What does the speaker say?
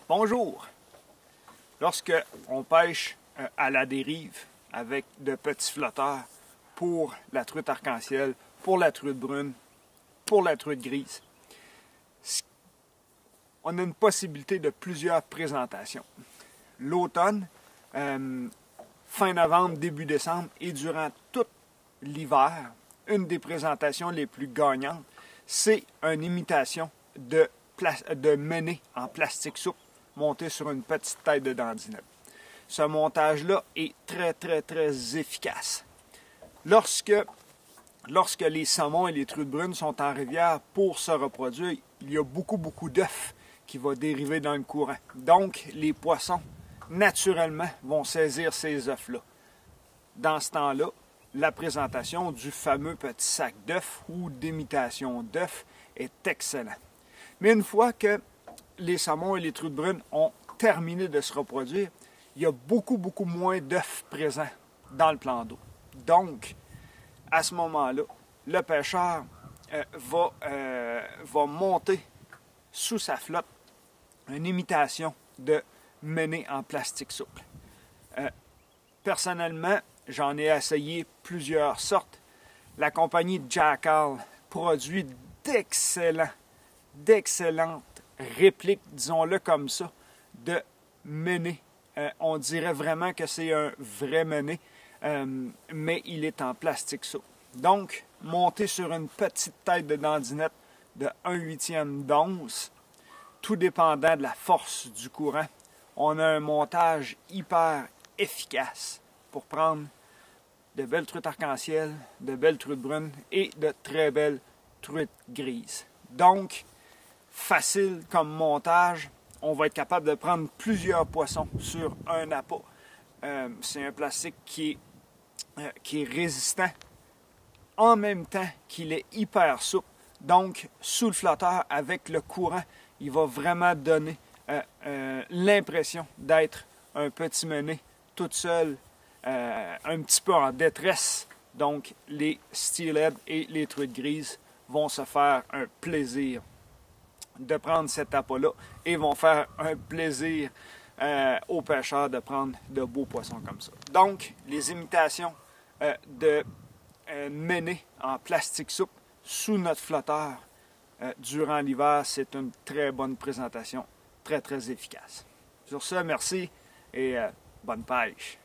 Bonjour! Lorsque on pêche à la dérive avec de petits flotteurs pour la truite arc-en-ciel, pour la truite brune, pour la truite grise, on a une possibilité de plusieurs présentations. L'automne, fin novembre, début décembre et durant tout l'hiver, une des présentations les plus gagnantes, c'est une imitation de menée en plastique souple montée sur une petite tête de dandinette. Ce montage-là est très efficace. Lorsque les saumons et les truites brunes sont en rivière pour se reproduire, il y a beaucoup d'œufs qui vont dériver dans le courant. Donc, les poissons, naturellement, vont saisir ces œufs-là. Dans ce temps-là, la présentation du fameux petit sac d'œufs ou d'imitation d'œufs est excellente. Mais une fois que les saumons et les truites brunes ont terminé de se reproduire, il y a beaucoup moins d'œufs présents dans le plan d'eau. Donc, à ce moment-là, le pêcheur va monter sous sa flotte une imitation de menée en plastique souple. Personnellement, j'en ai essayé plusieurs sortes. La compagnie Jackall produit d'excellentes répliques, disons-le comme ça, de menée. On dirait vraiment que c'est un vrai menée, mais il est en plastique souple. Donc, monté sur une petite tête de dandinette de 1/8 d'once, tout dépendant de la force du courant, on a un montage hyper efficace pour prendre de belles truites arc-en-ciel, de belles truites brunes et de très belles truites grises. Donc, facile comme montage, on va être capable de prendre plusieurs poissons sur un appât. C'est un plastique qui est résistant, en même temps qu'il est hyper souple. Donc, sous le flotteur, avec le courant, il va vraiment donner l'impression d'être un petit mené toute seule, un petit peu en détresse. Donc, les steelhead et les truites grises vont se faire un plaisir de prendre cet appât-là et vont faire un plaisir aux pêcheurs de prendre de beaux poissons comme ça. Donc, les imitations de menée en plastique souple sous notre flotteur durant l'hiver, c'est une très bonne présentation, très efficace. Sur ce, merci et bonne pêche!